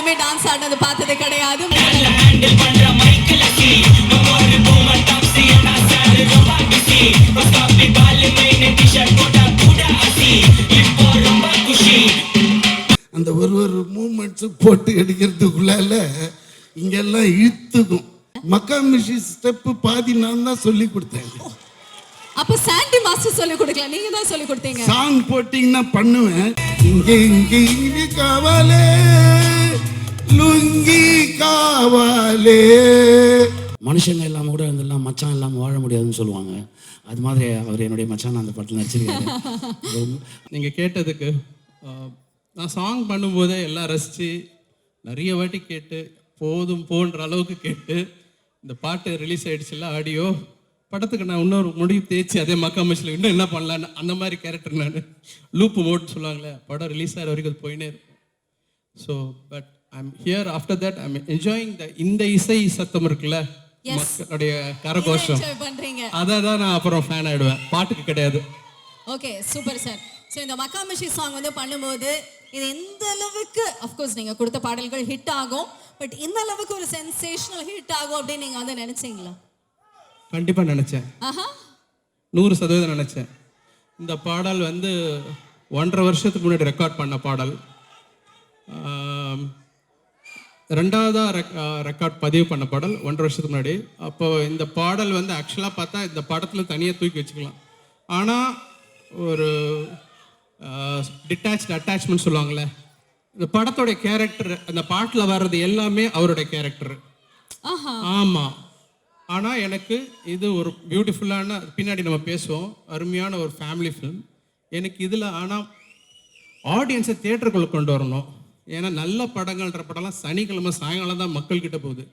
எங்கேயுமே டான்ஸ் ஆடினது பார்த்தது கிடையாது. அந்த ஒரு மூமெண்ட்ஸ் போட்டு எடுக்கிறதுக்குள்ளால இங்கெல்லாம் இழுத்துக்கும். மக்கா மிஷி ஸ்டெப் பாதி நான் தான் சொல்லி கொடுத்தேன். அப்ப சாண்டி மாஸ்டர் சொல்லி கொடுக்கல, நீங்க தான் சொல்லி கொடுத்தீங்க. சாங் போட்டீங்கன்னா பண்ணுவேன். இங்கே இங்கே இங்கே காவாலே லுங்கி காவாலே. மனுஷங்க இல்லாம கூட இருந்தெல்லாம் மச்சான் இல்லாம வாழ முடியாதுன்னு சொல்லுவாங்க. அது மாதிரி அவர் என்னுடைய மச்சான் அந்த பாட்டில் நடிச்சிருக்காரு. நீங்கள் கேட்டதுக்கு நான் சாங் பண்ணும்போதே எல்லாம் ரசித்து நிறைய வாட்டி கேட்டு போதும் போன்ற அளவுக்கு கேட்டு இந்த பாட்டு ரிலீஸ் ஆகிடுச்சுல்ல ஆடியோ படத்துக்கு நான் இன்னொரு முடிவு தேய்ச்சி அதே மக்கா மிஷில் இன்னும் என்ன பண்ணலான்னு அந்த மாதிரி கேரக்டர் நான் லூப்பு மோட்னு சொல்லுவாங்களே, படம் ரிலீஸ் ஆகிற வரைக்கும் அது போயினே இருக்கும். So but I'm here after that I'm enjoying இந்த இசை சத்தம் இருக்குல்ல மக்களுடைய கரகோஷம், அதை தான் நான் அப்புறம் ஃபேன் ஆகிடுவேன், பாட்டுக்கு கிடையாது. Okay super sir. ஸோ இந்த மக்கா மிஷி சாங் வந்து பண்ணும்போது இது எந்த அளவுக்கு அஃப்கோர்ஸ் நீங்கள் கொடுத்த பாடல்கள் ஹிட் ஆகும், பட் இந்த அளவுக்கு ஒரு சென்சேஷனல் ஹிட் ஆகும் அப்படின்னு நீங்கள் வந்து நினைச்சீங்களா? கண்டிப்பாக நினச்சேன், 100% நினச்சேன். இந்த பாடல் வந்து 1.5 வருஷத்துக்கு முன்னாடி ரெக்கார்ட் பண்ண பாடல், ரெண்டாவதாக ரெக்கார்ட் பதிவு பண்ண பாடல் 1.5 வருஷத்துக்கு முன்னாடி. அப்போ இந்த பாடல் வந்து ஆக்சுவலாக பார்த்தா இந்த படத்தில் தனியாக தூக்கி வச்சுக்கலாம். ஆனால் ஒரு டிட்டாச்டு அட்டாச்மெண்ட் சொல்லுவாங்களே, இந்த படத்தோடைய கேரக்டர் அந்த பாட்டில் வர்றது எல்லாமே அவருடைய கேரக்டர். ஆமாம். ஆனால் எனக்கு இது ஒரு பியூட்டிஃபுல்லான, பின்னாடி நம்ம பேசுவோம், அருமையான ஒரு ஃபேமிலி ஃபிலிம் எனக்கு இதில். ஆனால் ஆடியன்ஸை தியேட்டருக்குள்ளே கொண்டு வரணும். ஏன்னா நல்ல படங்கள்ன்ற படம்லாம் சனிக்கிழமை சாயங்காலம் தான் மக்கள்கிட்ட போகுது,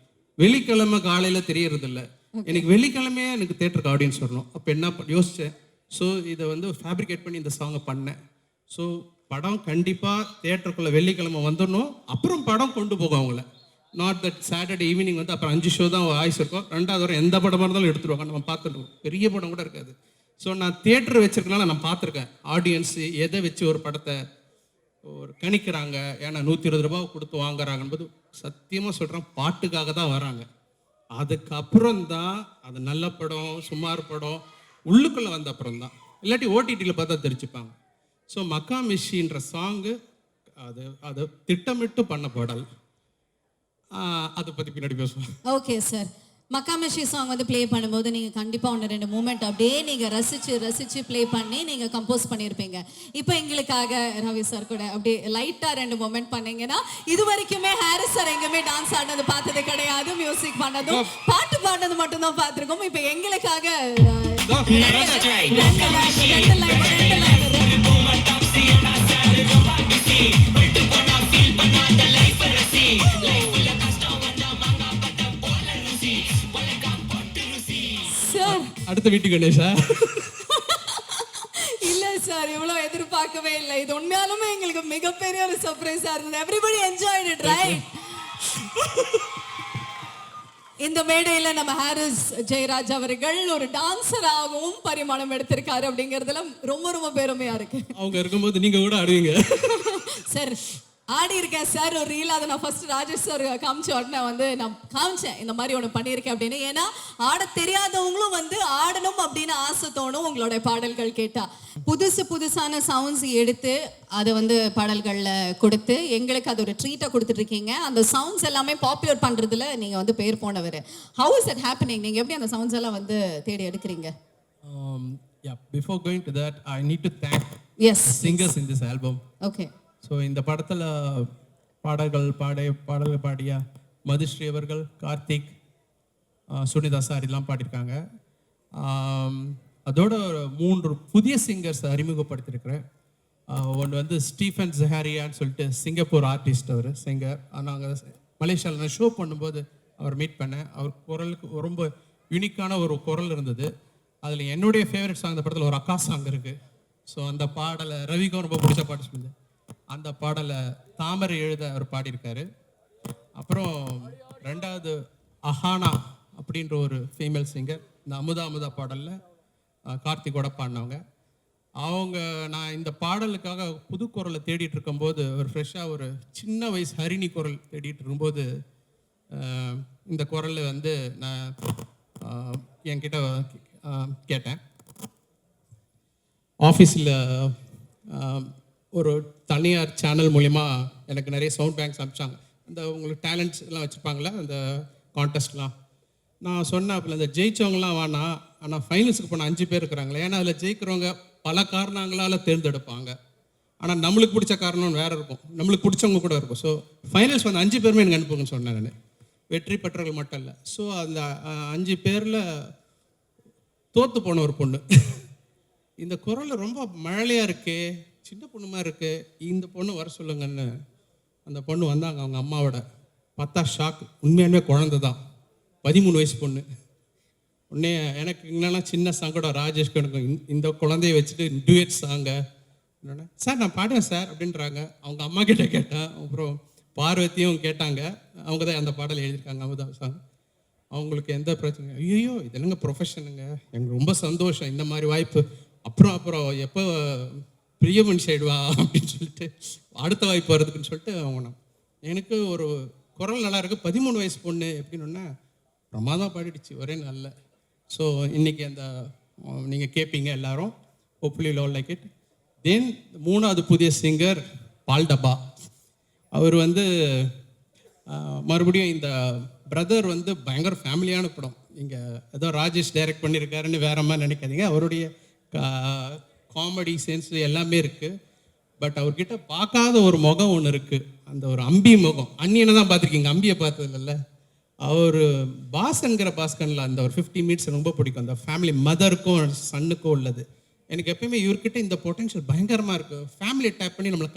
வெள்ளிக்கிழமை காலையில் தெரியறதில்ல. எனக்கு வெள்ளிக்கிழமையே எனக்கு தியேட்டருக்கு ஆடியன்ஸ் வரணும். அப்போ என்ன யோசித்தேன், ஸோ இதை வந்து ஃபேப்ரிகேட் பண்ணி இந்த சாங்கை பண்ணேன். ஸோ படம் கண்டிப்பாக தியேட்டருக்குள்ளே வெள்ளிக்கிழமை வந்துடணும், அப்புறம் படம் கொண்டு போகும் அவங்கள. நாட் தட் சாட்டர்டே ஈவினிங் வந்து அப்புறம் 5 ஷோ தான் ஆயுஸ் இருக்கும், 2வது வாரம் எந்த படமாக இருந்தாலும் எடுத்துருவாங்க, நம்ம பார்த்துருவோம், பெரிய படம் கூட இருக்காது. ஸோ நான் தியேட்டர் வச்சிருக்கனால நான் பார்த்துருக்கேன் ஆடியன்ஸ் எதை வச்சு ஒரு படத்தை ஒரு கணிக்கிறாங்க. ஏன்னா 120 ரூபா கொடுத்து வாங்குறாங்கன்போது சத்தியமாக சொல்கிறேன் பாட்டுக்காக தான் வராங்க. அதுக்கப்புறம் தான் அது நல்ல படம் சுமார் படம் உள்ளுக்குள்ளே வந்த அப்புறம் தான், இல்லாட்டி ஓடிடியில் பார்த்தா தெரிஞ்சுப்பாங்க. ஸோ மக்கா மிஷின்ற சாங்கு அது திட்டமிட்டு பண்ண பாடல், அதை பற்றி பின்னாடி பேசுவோம். Okay sir. Makkamishi song வந்து ப்ளே பண்ணும்போது நீங்கள் கண்டிப்பாக 1-2 மூமெண்ட் அப்படியே நீங்கள் ரசித்து ப்ளே பண்ணி நீங்கள் கம்போஸ் பண்ணியிருப்பீங்க. இப்போ எங்களுக்காக ரவி சார் கூட அப்படியே லைட்டாக 2 மூமெண்ட் பண்ணீங்கன்னா, இது வரைக்குமே ஹாரிஸ் சார் எங்கேயுமே டான்ஸ் ஆடினது பார்த்தது கிடையாது, மியூசிக் பண்ணதும் பாட்டு பாடினது மட்டும்தான் பார்த்துருக்கோம். இப்போ எங்களுக்காக அடுத்த வீட்டு கணேஷா இல்ல சார், இவ்வளவு எதிர்பார்க்கவே இல்லை. இது உண்மையாலுமே எங்களுக்கு மிகப்பெரிய ஒரு சர்ப்ரைஸா இருந்தது. Everybody enjoyed it right? இந்த மேடையில நம்ம ஹாரிஸ் ஜெயராஜ் அவர்கள் ஒரு டான்சராகவும் பரிமாணம் எடுத்திருக்காரு அப்படிங்கறதுல ரொம்ப ரொம்ப பெருமையா இருக்கு. அவங்க இருக்கும்போது நீங்க கூட ஆடுவீங்க சார். ஆடி இருக்கேன் சார் ஒரு ரீல், அதை நான் ஃபர்ஸ்ட் ராஜேஷ் சார் காமிச்ச உடனே வந்து நான் காமிச்சேன் இந்த மாதிரி ஒன்று பண்ணியிருக்கேன் அப்படின்னு. ஏன்னா ஆட தெரியாதவங்களும் வந்து ஆடணும் அப்படின்னு ஆசை தோணும் உங்களுடைய பாடல்கள் கேட்டா. புதுசான சவுண்ட்ஸ் எடுத்து அதை வந்து பாடல்களில் கொடுத்து எங்களுக்கு அது ஒரு ட்ரீட்டை கொடுத்துட்ருக்கீங்க. அந்த சவுண்ட்ஸ் எல்லாமே பாப்புலர் பண்ணுறதுல நீங்கள் வந்து பேர் போனவர். How is it happening? நீங்கள் எப்படி அந்த சவுண்ட்ஸ் எல்லாம் வந்து தேடி எடுக்கிறீங்க? Before going to that, I need to thank singers in this album. Okay. So இந்த படத்தில் பாடல்கள் பாடிய மதுஸ்ரீ அவர்கள், கார்த்திக், சுனிதா சார் எல்லாம் பாடியிருக்காங்க. அதோட 3 புதிய சிங்கர்ஸ் அறிமுகப்படுத்தியிருக்கிறேன். ஒன்று வந்து ஸ்டீஃபன் ஜஹாரியான்னு சொல்லிட்டு சிங்கப்பூர் ஆர்டிஸ்ட், அவர் சிங்கர். நாங்கள் மலேசியாவில் நான் ஷோ பண்ணும்போது அவர் மீட் பண்ணேன். அவர் குரலுக்கு ரொம்ப யூனிக்கான ஒரு குரல் இருந்தது. அதில் என்னுடைய ஃபேவரட் சாங் இந்த படத்தில் ஒரு அக்கா சாங் இருக்குது. ஸோ அந்த பாடலை ரவிக்கும் ரொம்ப பிடிச்ச பாட்டு சொல்லுது. அந்த பாடலை தாமரை எழுத அவர் பாடியிருக்காரு. அப்புறம் 2வது அஹானா அப்படின்ற ஒரு ஃபீமேல் சிங்கர் இந்த அமுதா பாடலில் கார்த்திகோட பாடினவங்க. அவங்க நான் இந்த பாடலுக்காக புது குரலை தேடிட்டு இருக்கும்போது ஒரு ஃப்ரெஷ்ஷாக ஒரு சின்ன வயசு ஹரிணி குரல் தேடிட்டு இருக்கும்போது இந்த குரல் வந்து நான் என்கிட்ட கேட்டேன். ஆஃபீஸில் ஒரு தனியார் சேனல் மூலிமா எனக்கு நிறைய சவுண்ட் பேங்க்ஸ் அனுப்பிச்சாங்க. இந்த உங்களுக்கு டேலண்ட்ஸ் எல்லாம் வச்சுருப்பாங்களே அந்த கான்டெஸ்ட்லாம். நான் சொன்னேன் அப்போ இந்த ஜெயிச்சவங்களாம் வேணாம், ஆனால் ஃபைனல்ஸுக்கு போன 5 பேர் இருக்கிறாங்களே, ஏன்னா அதில் ஜெயிக்கிறவங்க பல காரணங்களால் தேர்ந்தெடுப்பாங்க. ஆனால் நம்மளுக்கு பிடிச்ச காரணம் வேறு இருக்கும், நம்மளுக்கு பிடிச்சவங்க கூட இருக்கும். ஸோ ஃபைனல்ஸ் வந்து 5 பேருமே எனக்கு அனுப்புங்கன்னு சொன்னேன் நான். வெற்றி பெற்றவர்கள் மட்டும் இல்லை. ஸோ அந்த 5 பேரில் தோற்று போன ஒரு பொண்ணு இந்த குரல் ரொம்ப மழலையாக இருக்கு, சின்ன பொண்ணுமா இருக்கு, இந்த பொண்ணு வர சொல்லுங்கன்னு அந்த பொண்ணு வந்தாங்க. அவங்க அம்மாவோட பார்த்தா ஷாக், உண்மையானுமே குழந்தை தான், 13 வயசு பொண்ணு. உடனே எனக்கு என்னெல்லாம் சின்ன சங்கடம் ராஜேஷ்க்கு எனக்கு இந்த குழந்தைய வச்சுட்டு டூயட் சாங்க சார் நான் பாடுவேன் சார் அப்படின்றாங்க. அவங்க அம்மா கிட்ட கேட்டேன், அப்புறம் பார்வதியும் கேட்டாங்க. அவங்க தான் அந்த பாடல் எழுதியிருக்காங்க அமுதா சாங். அவங்களுக்கு எந்த பிரச்சனை, ஐயோ இது என்னங்க ப்ரொஃபஷனுங்க, எனக்கு ரொம்ப சந்தோஷம் இந்த மாதிரி வாய்ப்பு. அப்புறம் எப்போ பிரியமன் சைடுவா அப்படின்னு சொல்லிட்டு அடுத்த வாய்ப்பு வருதுக்குன்னு சொல்லிட்டு அவங்க எனக்கு ஒரு குரல் நல்லா இருக்குது, 13 வயசு பொண்ணு எப்படின்னு பிரமாதம் பாடிடுச்சு ஒரே நாளில். ஸோ இன்றைக்கி அந்த நீங்கள் கேட்பீங்க எல்லாரும், ஹோப்ஃபுல்லி லவ் லைக் இட். தென் 3வது புதிய சிங்கர் பால் டப்பா. அவர் வந்து மறுபடியும் இந்த பிரதர் வந்து பயங்கர ஃபேமிலியான படம். இங்கே ஏதோ ராஜேஷ் டைரக்ட் பண்ணியிருக்காருன்னு வேற மாதிரி நினைக்காதீங்க. அவருடைய காமெடி சென்ஸ் எல்லாமே இருக்குது. பட் அவர்கிட்ட பார்க்காத ஒரு முகம் ஒன்று இருக்குது, அந்த ஒரு அம்பி முகம். அண்ணியனை தான் பார்த்துருக்கீங்க, அம்பியை பார்த்தது இல்லைல்ல. அவர் பாஸ்ங்கிற பாஸ்கனில் அந்த ஒரு 50 மினிட்ஸ் ரொம்ப பிடிக்கும். அந்த ஃபேமிலி மதருக்கும் சன்னுக்கும் உள்ளது. எனக்கு எப்பயுமே இவர்கிட்ட இந்த பொட்டென்ஷியல் பயங்கரமாக இருக்குது. ஃபேமிலியை டேப் பண்ணி நம்மளை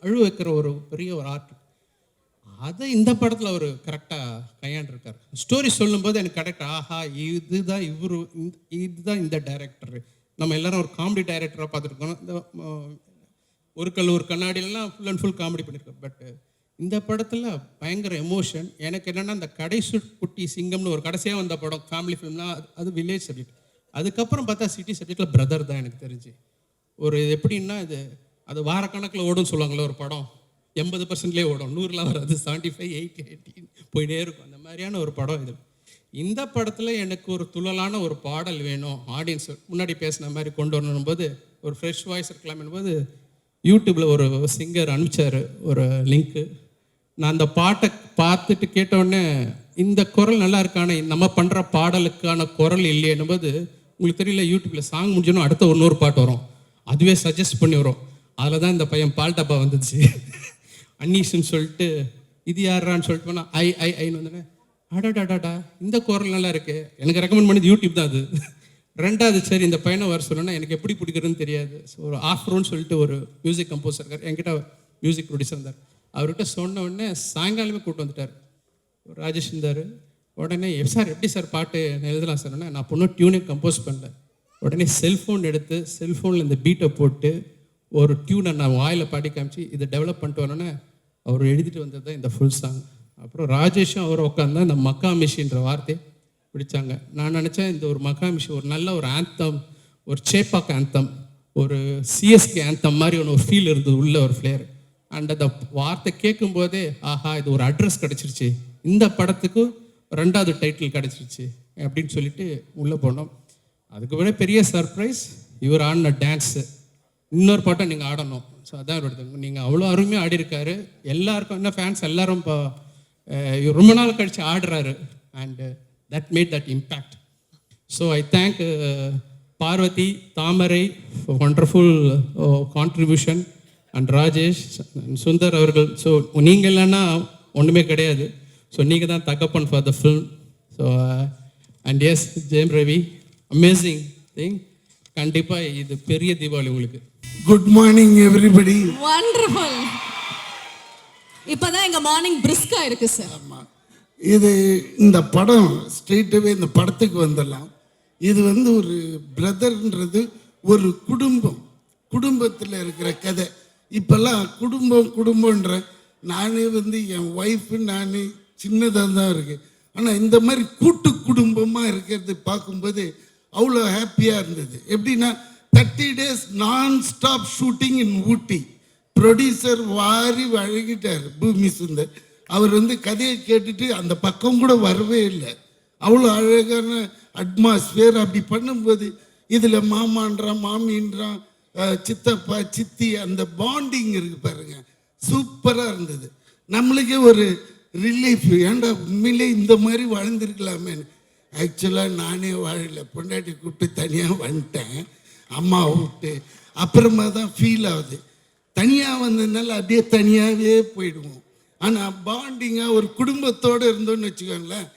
அழுவ வைக்கிற ஒரு பெரிய ஒரு ஆர்ட். அதை இந்த படத்தில் அவர் கரெக்டாக கையாண்டிருக்கார். ஸ்டோரி சொல்லும்போது எனக்கு கரெக்டாக ஆஹா இதுதான் இந்த டைரக்டர். நம்ம எல்லாரும் ஒரு காமெடி டைரக்டராக பார்த்துருக்கோம். இந்த ஒரு கண்ணாடிலாம் ஃபுல் அண்ட் ஃபுல் காமெடி பண்ணியிருக்கோம். பட் இந்த படத்தில் பயங்கர எமோஷன். எனக்கு என்னென்னா அந்த கடைசி குட்டி சிங்கம்னு ஒரு கடைசியாக வந்த படம் ஃபேமிலி ஃபிலிம்னா அது வில்லேஜ் சப்ஜெக்ட். அதுக்கப்புறம் பார்த்தா சிட்டி சப்ஜெக்டில் பிரதர் தான் எனக்கு தெரிஞ்சு. ஒரு எப்படின்னா அது வாரக்கணக்கில் ஓடும்னு சொல்லுவாங்களே ஒரு படம், 80%லேயே ஓடும், 100லாம் வராது, 75, 80, 80 போயிட்டே இருக்கும். அந்த மாதிரியான ஒரு படம் இது. இந்த படத்தில் எனக்கு ஒரு துள்ளலான ஒரு பாடல் வேணும், ஆடியன்ஸ் முன்னாடி பேசின மாதிரி கொண்டு வரணும் போது ஒரு ஃப்ரெஷ் வாய்ஸ் இருக்கலாம்னு போது யூடியூப்பில் ஒரு சிங்கர் அனுப்பிச்சார் ஒரு லிங்க்கு. நான் அந்த பாட்டை பார்த்துட்டு கேட்டோடனே இந்த குரல் நல்லா இருக்கானே, நம்ம பண்ணுற பாடலுக்கான குரல் இல்லையேன்னும் போது உங்களுக்கு தெரியல, யூடியூப்பில் சாங் முடிஞ்சோன்னா அடுத்த இன்னொரு பாட்டு வரும், அதுவே சஜஸ்ட் பண்ணி வரும். அதில் தான் இந்த பையன் பால் டப்பா வந்துச்சு. அன்னீஸ்ன்னு சொல்லிட்டு இது யாரான்னு சொல்லிட்டு போனால் ஐன்னு வந்தோடனே அடாடாடாடா இந்த குரல் நல்லா இருக்கு, எனக்கு ரெக்கமெண்ட் பண்ணது யூடியூப் தான் அது. 2வது சரி இந்த பையனை வர சொல்லணும்னா எனக்கு எப்படி பிடிக்கிறதுன்னு தெரியாது. ஸோ ஒரு ஆஃப்ரோன்னு சொல்லிட்டு ஒரு மியூசிக் கம்போசர் இருக்கார், என்கிட்ட மியூசிக் ப்ரொடியூசர் இருந்தார். அவர்கிட்ட சொன்ன உடனே சாயங்காலமே கூப்பிட்டு வந்துட்டார். ராஜேஷ் இருந்தார். உடனே சார் எப்படி சார் பாட்டு எழுதலாம் சார்? நான் பொண்ணு டியூனே கம்போஸ் பண்ணல. உடனே செல்ஃபோன் எடுத்து செல்ஃபோனில் இந்த பீட்டை போட்டு ஒரு டியூனை நான் வாயில் பாடி காமிச்சு இதை டெவலப் பண்ணிட்டு வரணுன்னே அவர் எழுதிட்டு வந்தது தான் இந்த ஃபுல் சாங். அப்புறம் ராஜேஷும் அவர் உட்காந்து இந்த மக்கா மிஷின்ற வார்த்தையை பிடிச்சாங்க. நான் நினச்சேன் இந்த ஒரு மக்கா மிஷி ஒரு நல்ல ஒரு ஆந்தம், ஒரு சேப்பாக் ஆந்தம், ஒரு சிஎஸ்கே ஆந்தம் மாதிரி ஒரு ஃபீல் இருந்தது, உள்ள ஒரு ஃப்ளேர். அண்ட் அந்த வார்த்தை கேட்கும்போதே ஆஹா இது ஒரு அட்ரஸ் கிடச்சிருச்சு, இந்த படத்துக்கு 2வது டைட்டில் கிடச்சிருச்சு அப்படின்னு சொல்லிட்டு உள்ளே போனோம். அதுக்கு விட பெரிய சர்ப்ரைஸ் இவர் ஆடின டான்ஸு. இன்னொரு பாட்டை நீங்கள் ஆடணும். ஸோ அதான் இவரோட நீங்கள் அவ்வளோ அருமையாக ஆடிருக்காரு. எல்லாருக்கும் என்ன ஃபேன்ஸ் எல்லாரும் இப்போ ரொம்ப நாள் கழித்து ஆடுறாரு. And that made that impact. So I thank Parvati, Thamarai for wonderful contribution, and Rajesh and Sundar அவர்கள். ஸோ நீங்கள் இல்லைன்னா ஒன்றுமே கிடையாது. ஸோ நீங்கள் தான் தகப்பன் for the film. So and yes Jayam Ravi, amazing thing. கண்டிப்பாக இது பெரிய தீபாவளி உங்களுக்கு. Good morning everybody. வண்டர்ஃபுல். இப்போதான் எங்க மார்னிங் பிரிஸ்கா இருக்கு சார். ஆமாம், இது இந்த படம் ஸ்ட்ரெயிட்டாகவே இந்த படத்துக்கு வந்துடலாம். இது வந்து ஒரு பிரதர்ன்றது ஒரு குடும்பத்தில் இருக்கிற கதை. இப்போல்லாம் குடும்பன்ற நானே வந்து என் ஒய்ஃபு நான் சின்னதாக தான் இருக்கு. ஆனால் இந்த மாதிரி கூட்டு குடும்பமாக இருக்கிறது பார்க்கும்போது அவ்வளோ ஹாப்பியாக இருந்தது. எப்படின்னா 30 days non stop shooting in Ooty. Producer வாரி வழங்கிட்டார் பூமி சுந்தர். அவர் வந்து கதையை கேட்டுட்டு அந்த பக்கம் கூட வரவே இல்லை. அவ்வளோ அழகான அட்மாஸ்பியர். அப்படி பண்ணும்போது இதில் மாமான்றான், மாமின்றான், சித்தப்பா, சித்தி, அந்த பாண்டிங் இருக்கு பாருங்க, சூப்பராக இருந்தது. நம்மளுக்கே ஒரு ரிலீஃப். ஏன்டா உண்மையிலே இந்த மாதிரி வாழ்ந்துருக்கலாமேன்னு. ஆக்சுவலாக நானே வாழலை, பொண்டாட்டி கூப்பிட்டு தனியாக வந்துட்டேன், அம்மா விட்டு. அப்புறமா தான் ஃபீல் ஆகுது. தனியாக வந்ததுனால அப்படியே தனியாகவே போயிடுவோம். ஆனால் பாண்டிங்காக ஒரு குடும்பத்தோடு இருந்தோன்னு வச்சுக்கோங்களேன்,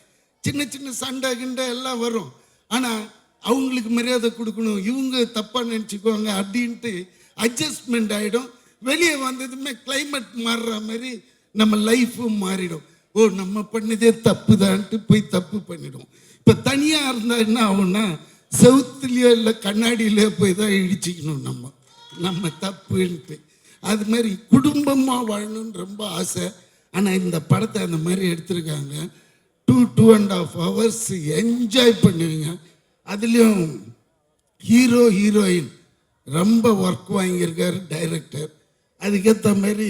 சின்ன சின்ன சண்டை கிண்டை எல்லாம் வரும். ஆனால் அவங்களுக்கு மரியாதை கொடுக்கணும், இவங்க தப்பாக நினச்சிக்குவாங்க அப்படின்ட்டு அட்ஜஸ்ட்மெண்ட் ஆகிடும். வெளியே வந்ததுமே கிளைமேட் மாறுற மாதிரி நம்ம லைஃப்பும் மாறிடும். ஓ, நம்ம பண்ணதே தப்பு தான்ட்டு போய் தப்பு பண்ணிடும். இப்போ தனியாக இருந்தால் என்ன ஆகும்னா, செவுத்துலேயோ இல்லை கண்ணாடியிலையோ போய் தான் இடிச்சிக்கணும் நம்ம தப்புன்ட்டு. அது மாதிரி குடும்பமாக வாழணும்னு ரொம்ப ஆசை. ஆனால் இந்த படத்தை அந்த மாதிரி எடுத்திருக்காங்க. 2.5 hours என்ஜாய் பண்ணுவீங்க. அதுலேயும் ஹீரோ ஹீரோயின் ரொம்ப ஒர்க் வாங்கியிருக்காரு டைரக்டர். அதுக்கேற்ற மாதிரி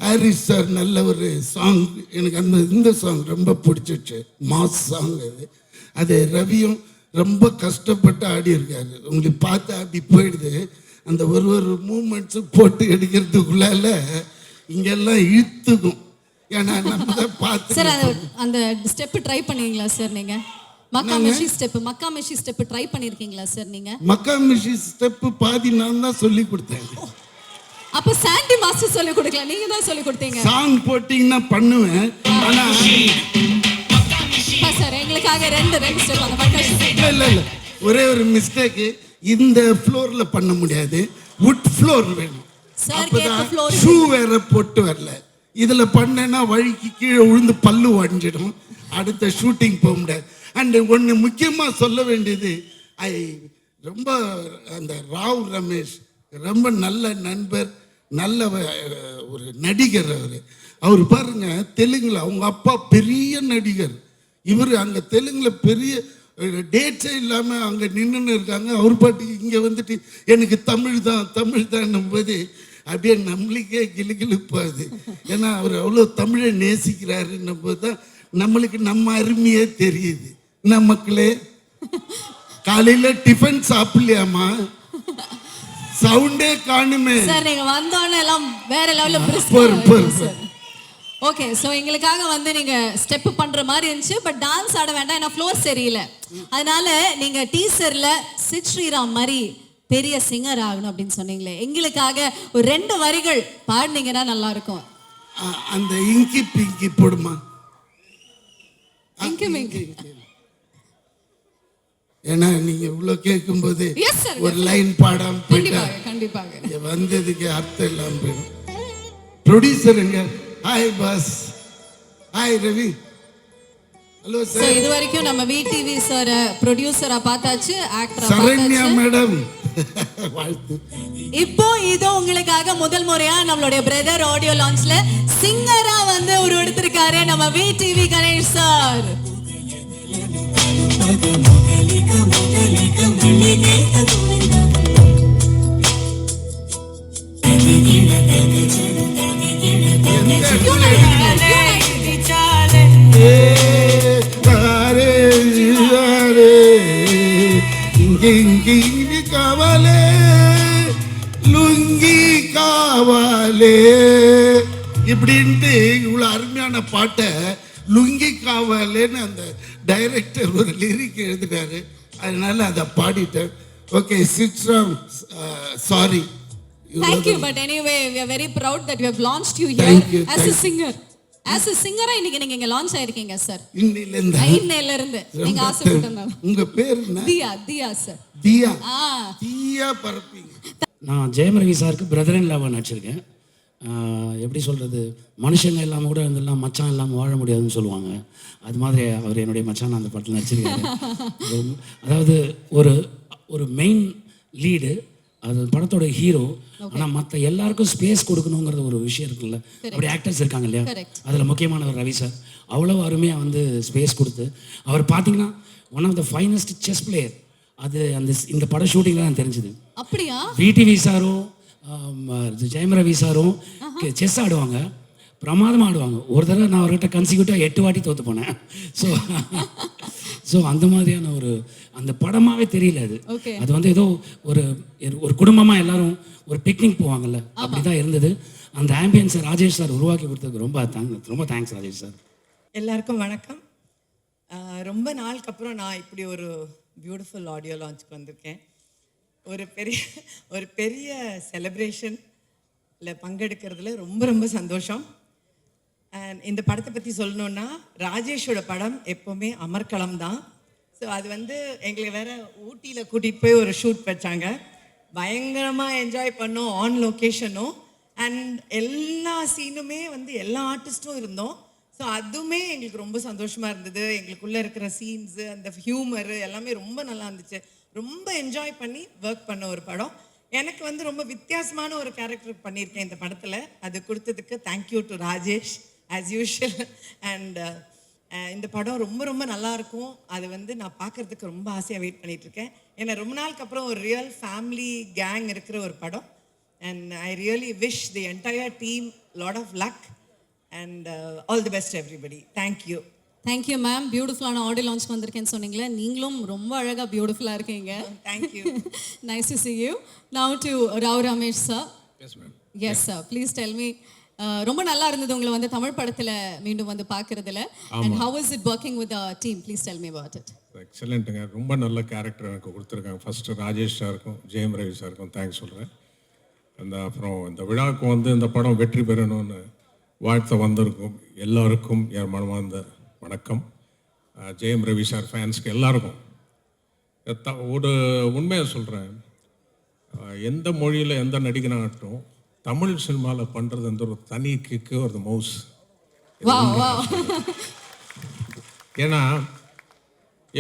ஹாரிஸ் சார் நல்ல ஒரு சாங், எனக்கு இந்த சாங் ரொம்ப பிடிச்சிச்சு, மாஸ் சாங் அது ரவியும் ரொம்ப கஷ்டப்பட்டு ஆடி இருக்காரு. உங்களுக்கு பார்த்து அப்படி போயிடுது. அந்த ஒரு மூமெண்ட்ஸும் போட்டு எடுக்கிறதுக்குள்ளால இங்கெல்லாம் இழுத்துக்கும். ஏன்னா நம்ம தான் பார்த்து. சார் அந்த ஸ்டெப் ட்ரை பண்ணீங்களா சார் நீங்க? மக்காமிஷி ஸ்டெப் ட்ரை பண்ணிருக்கீங்களா சார் நீங்க? மக்காமிஷி ஸ்டெப் பாதி நான் தான் சொல்லி கொடுத்தேன். அப்ப சாண்டி மாஸ்டர் சொல்லி கொடுக்கல, நீங்க தான் சொல்லி கொடுத்தீங்க. சாங் போட்டிங்கன்னா பண்ணுவேன். ஆனா சார் எங்களுக்காக ரெண்டு ஸ்டெப் அந்த மக்காமிஷி. இல்ல ஒரே ஒரு மிஸ்டேக், இந்த ஃப்ளோர்ல பண்ண முடியாது, வுட் ஃப்ளோர் வேணும். சார் கேட்ட ஃப்ளோர் ஷூ வேற போட்டு வரல. இதுல பண்ணேன்னா வழிக்கு கீழே விழுந்து பல்லு உடைஞ்சிடும், அடுத்த ஷூட்டிங் போக முடியாது. அண்ட் ஒன்று முக்கியமாக சொல்ல வேண்டியது, ரொம்ப அந்த ராவ் ரமேஷ் ரொம்ப நல்ல நண்பர், நல்ல ஒரு நடிகர். அவர் பாருங்க தெலுங்குல அவங்க அப்பா பெரிய நடிகர், இவர் அங்கே தெலுங்குல பெரிய டேட்ஸே இல்லாமல் அங்கே நின்றுன்னு இருக்காங்க. அவர் பாட்டு இங்கே வந்துட்டு எனக்கு தமிழ் தான் போது அப்படியே நம்மளுக்கே கிளுகிழுப்பாது. ஏன்னா அவர் அவ்வளோ தமிழை நேசிக்கிறாருன்னும் போது தான் நம்மளுக்கு நம்ம அருமையே தெரியுது. மக்களே, காலையில டிஃபன் சாப்பிடலையாமா? சவுண்டே காணுமே. சார் நீங்க வந்தோடனே எல்லாம் வேற லெவல்ல ஓகே. ஸோ எங்களுக்காக வந்து நீங்க ஸ்டெப் பண்ற மாதிரி இருந்துச்சு, பட் டான்ஸ் ஆட வேண்டாம், ஏன்னா ஃப்ளோர் சரியில்லை. அதனால நீங்க டீசர்ல சித் ஸ்ரீராம் மாதிரி பெரிய சிங்கர் ஆகணும் அப்படின்னு சொன்னீங்களே, எங்களுக்காக ஒரு 2 வரிகள் பாடினீங்கன்னா நல்லா இருக்கும். அந்த இங்கி பிங்கி போடுமா? ஏன்னா நீங்க இவ்வளவு கேட்கும் போது ஒரு லைன் பாடாம போயிட்டா கண்டிப்பாக வந்ததுக்கு அர்த்தம் இல்லாம போயிடும். ப்ரொடியூசர் எங்க? Hi boss. Hi Ravi. Hello sir. இது வரைக்கும் நம்ம VTV சார் ப்ரொடியூசரா பார்த்தாச்சு, ஆக்டரா சரண்யா பார்த்தாச்சு. மேடம் வாழ்த்து. இப்போ இது உங்களுக்காக முதல் முறையா நம்மளுடைய பிரதர் ஆடியோ லான்ச்ல சிங்கரா வந்து ஒரு எடுத்திருக்காரு நம்ம VTV கணேஷ் சார். కావాలే லுங்கி காவாலே இப்படின்ட்டு இவ்வளோ அருமையான பாட்டை லுங்கி காவாலேன்னு அந்த டைரக்டர் ஒரு லிரிக் எழுதினாரு. அதனால அதை பாடிட்டேன். ஓகே சித்ராம், sorry. Thank you, but anyway we are very proud that we have launched you here as a singer. As a singer இன்னைக்கு நீங்க இங்க லான்ச் ஆயிருக்கீங்க சார். இன்னையில இருந்து நீங்க ஆசைப்பட்டீங்க. உங்க பேர் என்ன? தியா சார். தியா பரப்பிங்க. நான் ஜெயம் ரவி சாருக்கு பிரதர் இன் லாவா நடிச்சிருக்கேன். எப்படி சொல்கிறது, மனுஷங்க இல்லாமல் கூட இருந்தெல்லாம் மச்சான் இல்லாமல் வாழ முடியாதுன்னு சொல்லுவாங்க. அது மாதிரி அவர் என்னுடைய மச்சான் அந்த படத்தில் நடிச்சிருக்காரு. அதாவது ஒரு மெயின் லீடு, அது படத்தோட ஹீரோ. ஆனால் மற்ற எல்லாருக்கும் ஸ்பேஸ் கொடுக்கணுங்கிறது ஒரு விஷயம் இருக்குல்ல, அப்படி ஆக்டர்ஸ் இருக்காங்க இல்லையா, அதில் முக்கியமானவர் ரவி சார். அவ்வளோ அருமையாக வந்து ஸ்பேஸ் கொடுத்து, அவர் பார்த்தீங்கன்னா one of the finest chess player. அது இந்த படம் ஷூட்டிங்கில் தான் தெரிஞ்சுது. அப்படியா? விடிவி சாரும் ஜெயம் ரவி சாரும் செஸ் ஆடுவாங்க, பிரமாதமாக ஆடுவாங்க. ஒரு தடவை நான் அவர்கிட்ட கன்சிக்யூட்டாக 8 வாட்டி தோற்று போனேன். ஸோ அந்த மாதிரியான அந்த படமாகவே தெரியல அது. Okay. அது வந்து ஏதோ ஒரு குடும்பமாக எல்லாரும் ஒரு பிக்னிக் போவாங்கல்ல, அப்படி தான் இருந்தது. அந்த ஆம்பியன்ஸை ராஜேஷ் சார் உருவாக்கி கொடுத்ததுக்கு ரொம்ப தேங்க்ஸ் ராஜேஷ் சார். எல்லாருக்கும் வணக்கம். ரொம்ப நாளுக்கு அப்புறம் நான் இப்படி ஒரு பியூட்டிஃபுல் ஆடியோ லான்ச்சுக்கு வந்திருக்கேன். ஒரு பெரிய செலிப்ரேஷனில் பங்கெடுக்கிறதுல ரொம்ப ரொம்ப சந்தோஷம். அண்ட் இந்த படத்தை பற்றி சொல்லணுன்னா, ராஜேஷோட படம் எப்போவுமே அமர்க்களம் தான். ஸோ அது வந்து எங்களுக்கு வேற ஊட்டியில் கூட்டிகிட்டு போய் ஒரு ஷூட் வச்சாங்க. பயங்கரமாக என்ஜாய் பண்ணோம், ஆன் லொக்கேஷனும். அண்ட் எல்லா சீனுமே வந்து எல்லா ஆர்டிஸ்ட்டும் இருந்தோம். ஸோ அதுவுமே எங்களுக்கு ரொம்ப சந்தோஷமாக இருந்தது. எங்களுக்குள்ளே இருக்கிற சீன்ஸு, அந்த ஹியூமரு எல்லாமே ரொம்ப நல்லா இருந்துச்சு. ரொம்ப என்ஜாய் பண்ணி ஒர்க் பண்ண ஒரு படம். எனக்கு வந்து ரொம்ப வித்தியாசமான ஒரு கேரக்டர் பண்ணியிருக்கேன் இந்த படத்தில். அது கொடுத்ததுக்கு thank you to Rajesh as usual. And இந்த படம் ரொம்ப ரொம்ப நல்லாயிருக்கும். அது வந்து நான் பார்க்குறதுக்கு ரொம்ப ஆசையாக வெயிட் பண்ணிகிட்ருக்கேன். ஏன்னா ரொம்ப நாளுக்கு அப்புறம் ஒரு ரியல் ஃபேமிலி கேங் இருக்கிற ஒரு படம். And I really wish the entire team lot of luck and all the best everybody. Thank you. Thank you ma'am. பியூட்டிஃபுல்லான ஆடியோ லான்ச் வந்திருக்கேன்னு சொன்னீங்களே, நீங்களும் ரொம்ப அழகாக பியூட்டிஃபுல்லாக இருக்கீங்க. Thank you. Nice to see you. Now to Rao Ramesh sir. Yes ma'am. Yes sir, please tell me. ரொம்ப நல்லா இருந்தது உங்களை வந்து தமிழ் படத்துல மீண்டும் வந்து பார்க்கறதுல. And how is it working with the team? Please tell me about it. எக்ஸலண்ட்டுங்க. ரொம்ப நல்ல கேரக்டர் எனக்கு கொடுத்துருக்காங்க. ஃபஸ்ட்டு ராஜேஷ் சாருக்கும் ஜெயம் ரவி சாருக்கும் தேங்க்ஸ் சொல்கிறேன். அப்புறம் இந்த விழாவுக்கு வந்து இந்த படம் வெற்றி பெறணும்னு வாழ்த்த வந்திருக்கும் எல்லாருக்கும் என் மனமார்ந்த வணக்கம். ஜெயம் ரவி சார் ஃபேன்ஸ்க்கு எல்லாருக்கும் ஒரு உண்மையை சொல்கிறேன். எந்த மொழியில் எந்த நடிகனாகட்டும் தமிழ் சினிமாவில் பண்ணுறது அந்த ஒரு தனி கிக்கு ஒரு மவுஸ். Wow, wow. ஏன்னா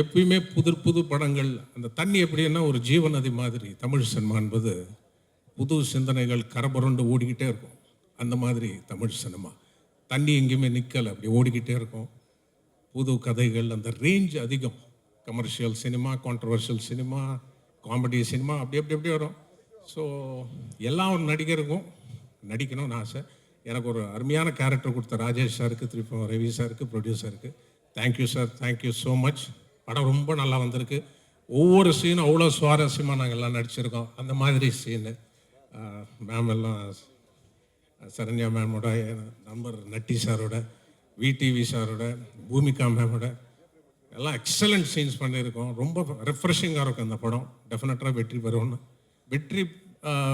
எப்பயுமே புது படங்கள், அந்த தண்ணி எப்படின்னா ஒரு ஜீவநதி மாதிரி தமிழ் சினிமா என்பது புது சிந்தனைகள் கரபுரண்டு ஓடிக்கிட்டே இருக்கும். அந்த மாதிரி தமிழ் சினிமா தண்ணி எங்கேயுமே நிற்கலை, அப்படி ஓடிக்கிட்டே இருக்கும். புது கதைகள், அந்த ரேஞ்ச் அதிகம். Commercial cinema, controversial cinema, comedy cinema, அப்படி அப்படி வரும். ஸோ எல்லா ஒரு நடிகருக்கும் நடிக்கணும்னு ஆசை. எனக்கு ஒரு அருமையான கேரக்டர் கொடுத்த ராஜேஷ் சாருக்கு, திருப்பி ரவி சாருக்கு, ப்ரொடியூசருக்கு thank you sir, thank you so much. படம் ரொம்ப நல்லா வந்திருக்கு. ஒவ்வொரு சீனும் அவ்வளோ சுவாரஸ்யமாக நாங்கள் எல்லாம் நடிச்சிருக்கோம். அந்த மாதிரி சீனு மேம் எல்லாம், சரண்யா மேமோட, நண்பர் நட்டி சாரோட, விடிவி சாரோட, பூமிகா மேமோட எல்லாம் எக்ஸலண்ட் சீன்ஸ் பண்ணியிருக்கோம். ரொம்ப ரெஃப்ரெஷிங்காக இருக்கும் அந்த படம். டெஃபினட்டாக வெற்றி பெறும்னு, வெற்றி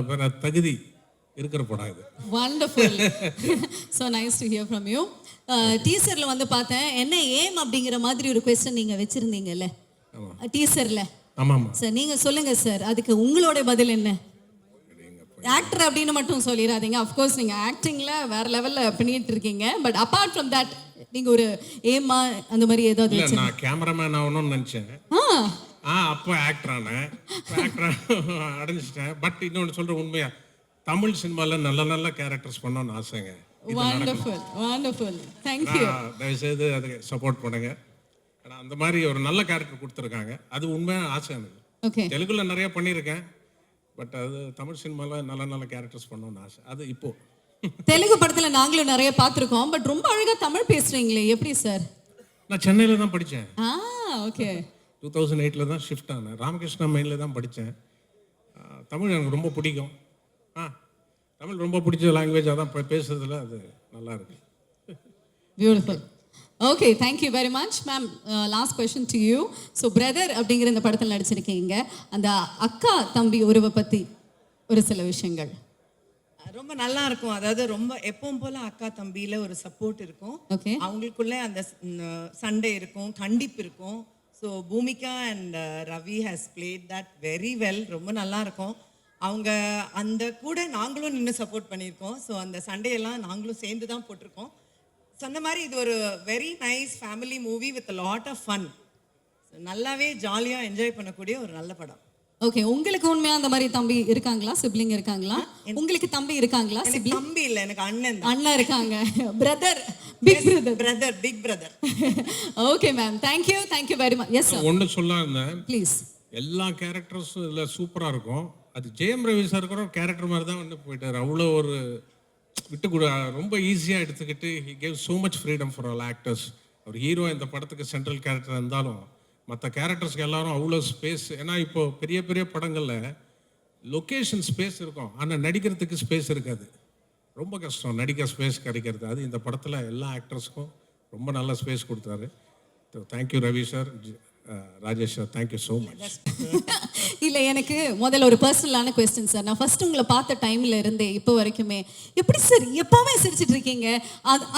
பெற தகுதி இருக்கிற படம் இது. Wonderful. So nice to hear from you. டீசர்ல வந்து பார்த்தேன், என்ன ஏம் அப்படிங்கிற மாதிரி ஒரு क्वेश्चन நீங்க வச்சிருந்தீங்கல்ல டீசர்ல. ஆமாம் சார் நீங்க சொல்லுங்க சார், அதுக்கு உங்களோட பதில் என்ன? ஆக்டர் அப்படின்னு மட்டும் சொல்லிடாதீங்க. அஃப்கோர்ஸ் நீங்க ஆக்டிங்ல வேற லெவல்ல பண்ணிட்டு இருக்கீங்க. பட் அபார்ட் ஃப்ரம் தட் நீங்க ஒரு ஏமா அந்த மாதிரி ஏதாவது இல்லை, நான் கேமராமேன் ஆகணும்னு நினச்சேன். அப்போ ஆக்டர் ஆனேன், ஆக்டர் அடைஞ்சிட்டேன். பட் இன்னொன்று சொல்கிற உண்மையா, தமிழ் சினிமாவில் நல்ல நல்ல கேரக்டர்ஸ் பண்ணணும்னு ஆசைங்க. Wonderful, wonderful. Thank you. தயவுசெய்து அதுக்கு சப்போர்ட் பண்ணுங்க. ஏன்னா அந்த மாதிரி ஒரு நல்ல கேரக்டர் கொடுத்துருக்காங்க. அது உண்மையான ஆசை எனக்கு. Okay. தெலுங்குல நிறைய பண்ணியிருக்கேன். பட் அது தமிழ் சினிமாவில் நல்ல நல்ல கேரக்டர்ஸ் பண்ணணும்னு ஆசை. அது இப்போ தெலுங்கு படத்துல நாங்களும் நிறைய பார்த்திருக்கோம். பட் ரொம்ப அழகா தமிழ் பேசுறீங்களே, எப்படி சார்? நான் சென்னையில் தான் படித்தேன். ஓகே. 2008 தான் ஷிஃப்ட் ஆனேன். ராமகிருஷ்ணா மெயினில் தான் படித்தேன். தமிழ் எனக்கு ரொம்ப பிடிக்கும். தமிழ் ரொம்ப பிடிச்ச லாங்குவேஜ். அதான் பேசுறதுல அது நல்லா இருக்கு. Beautiful. Okay, thank you very much ma'am. Last question to you. So brother அப்படிங்கிற இந்த படத்தில் நடிச்சிருக்கீங்க. அந்த அக்கா தம்பி உறவை பற்றி ஒரு சில விஷயங்கள். ரொம்ப நல்லா இருக்கும். அதாவது ரொம்ப எப்பவும் போல அக்கா தம்பியில ஒரு சப்போர்ட் இருக்கும். Okay. அவங்களுக்குள்ள அந்த சண்டை இருக்கும், கண்டிப்பு இருக்கும். So Bhoomika and Ravi has played that very well. ரொம்ப நல்லா இருக்கும். அவங்க அந்த கூட நாங்களும் நின்று சப்போர்ட் பண்ணியிருக்கோம். ஸோ அந்த சண்டையெல்லாம் நாங்களும் சேர்ந்து தான் போட்டிருக்கோம். சொன்ன மாதிரி இது ஒரு very nice family movie with lot of fun. நல்லாவே ஜாலியாக என்ஜாய் பண்ணக்கூடிய ஒரு நல்ல படம். ஓகே, உங்களுக்கு உண்மையா அந்த மாதிரி தம்பி இருக்காங்களா, சிப்ளிங் இருக்காங்களா? உங்களுக்கு தம்பி இருக்காங்களா? எனக்கு தம்பி இல்லை, எனக்கு அண்ணன் தான். அண்ணா இருக்காங்க. Brother, big brother. Brother, big brother. Okay ma'am, thank you very much. Yes sir. ஒன்று சொல்ல இருந்தேன். ப்ளீஸ். எல்லா கேரக்டர்ஸும் இதில் சூப்பராக இருக்கும். அது ஜெயம் ரவி சார் கூட கேரக்டர் மாதிரி தான் வந்து போயிட்டார். அவ்வளோ ஒரு விட்டு கூட ரொம்ப ஈஸியாக எடுத்துக்கிட்டு he gave so much freedom for all actors. அவர் ஹீரோ இந்த படத்துக்கு சென்ட்ரல் கேரக்டர் இருந்தாலும் மற்ற கேரக்டர்ஸ்க்கு எல்லாரும் அவ்வளோ ஸ்பேஸ். ஏன்னா இப்போ பெரிய பெரிய படங்களில் லொக்கேஷன் ஸ்பேஸ் இருக்கும், ஆனால் நடிக்கிறதுக்கு ஸ்பேஸ் இருக்காது. ரொம்ப கஷ்டம் நடிக்க ஸ்பேஸ் கிடைக்கிறது. அது இந்த படத்தில் எல்லா ஆக்டர்ஸ்க்கும் ரொம்ப நல்ல ஸ்பேஸ் கொடுத்தாரு. Thank you Ravi sir, Rajesh sir, thank you so much. இல்ல எனக்கு முதல்ல ஒரு பர்சனலான கொஸ்டின் சார். நான் ஃபர்ஸ்ட் உங்களை பார்த்த டைம்ல இருந்தே இப்போ வரைக்குமே எப்படி சார் எப்பவுமே சிரிச்சிட்டு இருக்கீங்க?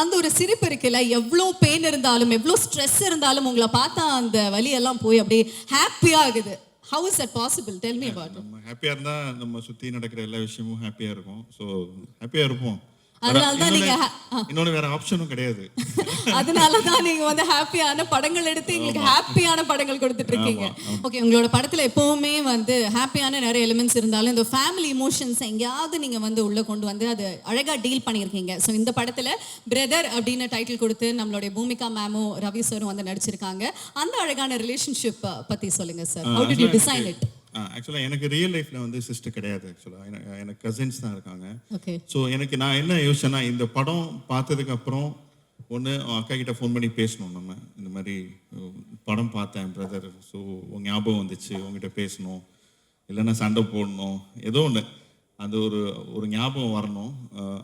அந்த ஒரு சிரிப்பு இருக்குல்ல, எவ்வளோ பெயின் இருந்தாலும் எவ்வளோ ஸ்ட்ரெஸ் இருந்தாலும் உங்களை பார்த்தா அந்த வலியெல்லாம் போய் அப்படியே ஹாப்பியா ஆகுது. How is that possible? Tell me about. நம்ம ஹாப்பியா இருந்தா நம்ம சுத்தி நடக்கிற எல்லா விஷயமும் ஹாப்பியா இருக்கும். ஸோ ஹாப்பியா இருப்போம். அதனால தான் நீங்க இன்னொன்று வேற ஆப்ஷனும் கிடையாது. அதனால தான் நீங்க வந்து ஹாப்பியான படங்கள் எடுத்து எங்களுக்கு ஹாப்பியான படங்கள் கொடுத்துட்டு இருக்கீங்க. ஓகே, உங்களோட படத்துல எப்பவுமே வந்து ஹாப்பியான நிறைய எலிமெண்ட்ஸ் இருந்தாலும் இந்த ஃபேமிலி இமோஷன்ஸ் எங்கேயாவது நீங்க வந்து உள்ள கொண்டு வந்து அது அழகா டீல் பண்ணியிருக்கீங்க. ஸோ இந்த படத்துல பிரதர் அப்படின்னு டைட்டில் கொடுத்து நம்மளுடைய பூமிகா மேமும் ரவி சாரும் வந்து நடிச்சிருக்காங்க. அந்த அழகான ரிலேஷன்ஷிப் பத்தி சொல்லுங்க sir. How did you design it? ஆக்சுவலாக எனக்கு ரியல் லைஃப்பில் வந்து சிஸ்டர் கிடையாது. ஆக்சுவலாக எனக்கு கசின்ஸ் தான் இருக்காங்க. ஓகே. ஸோ எனக்கு நான் என்ன யோசிச்சேன்னா, இந்த படம் பார்த்ததுக்கப்புறம் ஒன்று அக்கா கிட்ட ஃபோன் பண்ணி பேசணும். நம்ம இந்த மாதிரி படம் பார்த்தேன் பிரதர், ஸோ உங்கள் ஞாபகம் வந்துச்சு, உங்ககிட்ட பேசணும், இல்லைன்னா சண்டை போடணும், ஏதோ ஒன்று அந்த ஒரு ஞாபகம் வரணும்.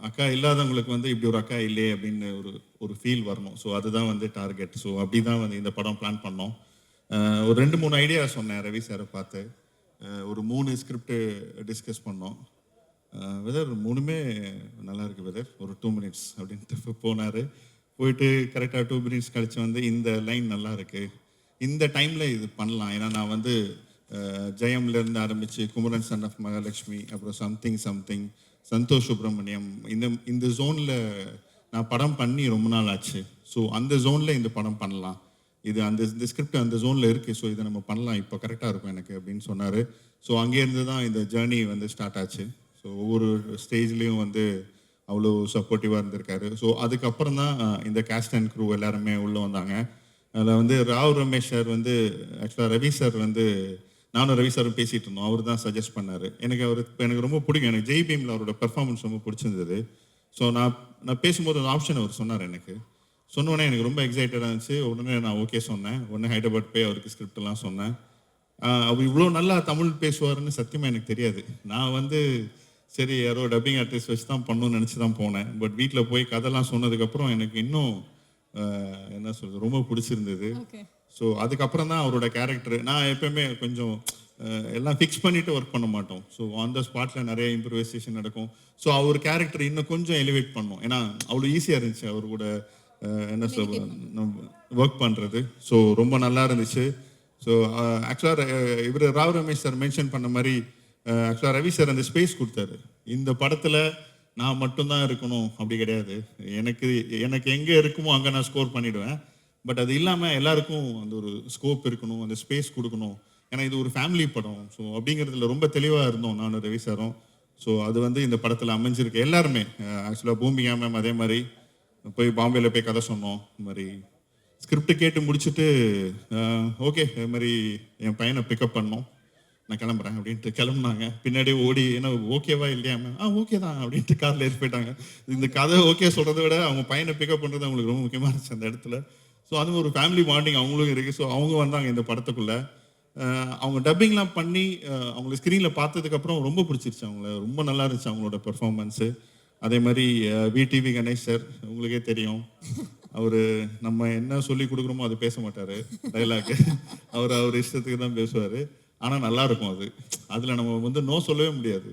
அக்கா இல்லாதவங்களுக்கு வந்து இப்படி ஒரு அக்கா இல்லையே அப்படின்னு ஒரு ஃபீல் வரணும். ஸோ அதுதான் வந்து டார்கெட். ஸோ அப்படி தான் வந்து இந்த படம் பிளான் பண்ணோம். ஒரு 2-3 ஐடியா சொன்னேன் ரவி சாரை பார்த்து. ஒரு 3 ஸ்கிரிப்ட் டிஸ்கஸ் பண்ணோம். வெதர் 3மே நல்லா இருக்கு வெதர், ஒரு 2 மினிட்ஸ் அப்படின்ட்டு போனார். போயிட்டு கரெக்டாக 2 மினிட்ஸ் கழிச்சு வந்து இந்த லைன் நல்லா இருக்கு, இந்த டைமில் இது பண்ணலாம். ஏன்னா நான் வந்து ஜெயம்லேருந்து ஆரம்பித்து குமரன் சன் ஆஃப் மகாலட்சுமி, அப்புறம் சம்திங் சந்தோஷ் சுப்ரமணியம், இந்த ஜோனில் நான் படம் பண்ணி ரொம்ப நாள் ஆச்சு. ஸோ அந்த ஜோனில் இந்த படம் பண்ணலாம், இது இந்த ஸ்கிரிப்ட் அந்த ஜோனில் இருக்குது, ஸோ இதை நம்ம பண்ணலாம், இப்போ கரெக்டாக இருக்கும் எனக்கு அப்படின்னு சொன்னார். ஸோ அங்கேருந்து தான் இந்த ஜேர்னி வந்து ஸ்டார்ட் ஆச்சு. ஸோ ஒவ்வொரு ஸ்டேஜ்லேயும் வந்து அவ்வளோ சப்போர்ட்டிவாக இருந்திருக்காரு. ஸோ அதுக்கப்புறம் தான் இந்த கேஸ்ட் அண்ட் க்ரூ எல்லாருமே உள்ளே வந்தாங்க. அதில் வந்து ராவ் ரமேஷ் சார் வந்து ஆக்சுவலாக ரவி சார் வந்து நானும் ரவி சாரும் பேசிகிட்டு இருந்தோம். அவர் தான் சஜஸ்ட் பண்ணார். எனக்கு ரொம்ப பிடிக்கும். எனக்கு ஜெய் பீமில் அவரோட பெர்ஃபார்மன்ஸ் ரொம்ப பிடிச்சிருந்தது. ஸோ நான் பேசும்போது அந்த ஆப்ஷன் அவர் சொன்னார். எனக்கு சொன்னோடனே எனக்கு ரொம்ப எக்ஸைட்டடாக இருந்துச்சு. உடனே நான் ஓகே சொன்னேன். உடனே ஹைதராபாத் போய் அவருக்கு ஸ்கிரிப்டெல்லாம் சொன்னேன். அவர் இவ்வளோ நல்லா தமிழ் பேசுவார்னு சத்தியமாக எனக்கு தெரியாது. நான் வந்து சரி யாரோ டப்பிங் ஆர்டிஸ்ட் வச்சு தான் பண்ணணும்னு நினச்சி தான் போனேன். பட் வீட்டில் போய் கதைலாம் சொன்னதுக்கப்புறம் எனக்கு இன்னும் என்ன சொல்கிறது ரொம்ப பிடிச்சிருந்தது. ஸோ அதுக்கப்புறம் தான் அவரோட கேரக்டர். நான் எப்போயுமே கொஞ்சம் எல்லாம் ஃபிக்ஸ் பண்ணிவிட்டு ஒர்க் பண்ண மாட்டோம். ஸோ ஆன் த ஸ்பாட்டில் நிறைய இம்ப்ரூவைசேஷன் நடக்கும். ஸோ அவர் கேரக்டர் இன்னும் கொஞ்சம் எலிவேட் பண்ணோம். ஏன்னா அவ்வளோ ஈஸியாக இருந்துச்சு அவர் கூட என்ன சொல்ல ஒர்க் பண்ணுறது. ஸோ ரொம்ப நல்லா இருந்துச்சு. ஸோ ஆக்சுவலாக இவர் ராவ் ரமேஷ் சார் மென்ஷன் பண்ண மாதிரி ஆக்சுவலாக ரவி சார் அந்த ஸ்பேஸ் கொடுத்தாரு. இந்த படத்தில் நான் மட்டும்தான் இருக்கணும் அப்படி கிடையாது. எனக்கு எங்கே இருக்குமோ அங்கே நான் ஸ்கோர் பண்ணிவிடுவேன். பட் அது இல்லாமல் எல்லாருக்கும் அந்த ஒரு ஸ்கோப் இருக்கணும், அந்த ஸ்பேஸ் கொடுக்கணும். ஏன்னா இது ஒரு ஃபேமிலி படம். ஸோ அப்படிங்கிறதுல ரொம்ப தெளிவாக இருந்தோம் நானும் ரவி சாரும். ஸோ அது வந்து இந்த படத்தில் அமைஞ்சிருக்கு. எல்லாருமே ஆக்சுவலாக பூமிகா மேம் அதே மாதிரி போய் பாம்பேல போய் கதை சொன்னோம். இந்த மாதிரி ஸ்கிரிப்ட் கேட்டு முடிச்சுட்டு ஓகே இது மாதிரி என் பையனை பிக்கப் பண்ணோம், நான் கிளம்புறேன் அப்படின்ட்டு கிளம்புனாங்க. பின்னாடி ஓடி ஏன்னா ஓகேவா இல்லையா மேம் ஓகே தான் அப்படின்ட்டு காரில் ஏறி போயிட்டாங்க. இந்த கதை ஓகே சொல்கிறத விட அவங்க பையனை பிக்கப் பண்ணுறது அவங்களுக்கு ரொம்ப முக்கியமாக இருந்துச்சு அந்த இடத்துல. ஸோ அது ஒரு ஃபேமிலி பாண்டிங் அவங்களும் இருக்குது. ஸோ அவங்க வந்தாங்க இந்த படத்துக்குள்ளே. அவங்க டப்பிங்லாம் பண்ணி அவங்களை ஸ்க்ரீனில் பார்த்ததுக்கப்புறம் ரொம்ப பிடிச்சிருச்சு. அவங்கள ரொம்ப நல்லா இருந்துச்சு அவங்களோட பெர்ஃபார்மன்ஸு. அதே மாதிரி விடிவி கணேஷ் சார் உங்களுக்கே தெரியும். அவர் நம்ம என்ன சொல்லி கொடுக்குறோமோ அது பேச மாட்டார் டைலாக்கு. அவர் இஷ்டத்துக்கு தான் பேசுவார். ஆனால் நல்லா இருக்கும் அது. அதில் நம்ம வந்து நோ சொல்லவே முடியாது.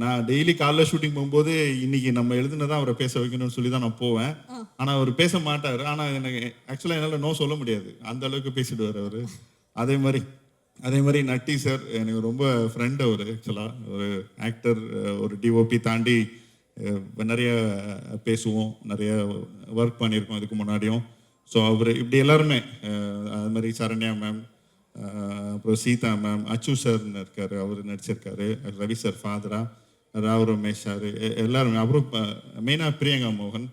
நான் டெய்லி காலைல ஷூட்டிங் போகும்போது இன்னைக்கு நம்ம எழுதுனதான் அவரை பேச வைக்கணும்னு சொல்லி தான் நான் போவேன். ஆனால் அவர் பேச மாட்டார். ஆனால் எனக்கு ஆக்சுவலாக என்னால் நோ சொல்ல முடியாது, அந்த அளவுக்கு பேசிடுவார் அவர். அதே மாதிரி நட்டி சார் எனக்கு ரொம்ப ஃப்ரெண்ட். அவர் ஆக்சுவலாக ஒரு ஆக்டர், ஒரு டிஓபி தாண்டி நிறைய பேசுவோம், நிறைய ஒர்க் பண்ணியிருக்கோம் இதுக்கு முன்னாடியும். ஸோ அவர் இப்படி எல்லாருமே அது மாதிரி சரண்யா மேம், அப்புறம் சீதா மேம், அச்சு சார்னு இருக்கார், அவர் நடிச்சிருக்காரு, ரவி சார் ஃபாதரா, ராவ் ரமேஷ் சார் எல்லாருமே. அப்புறம் மெயினாக பிரியங்கா மோகன்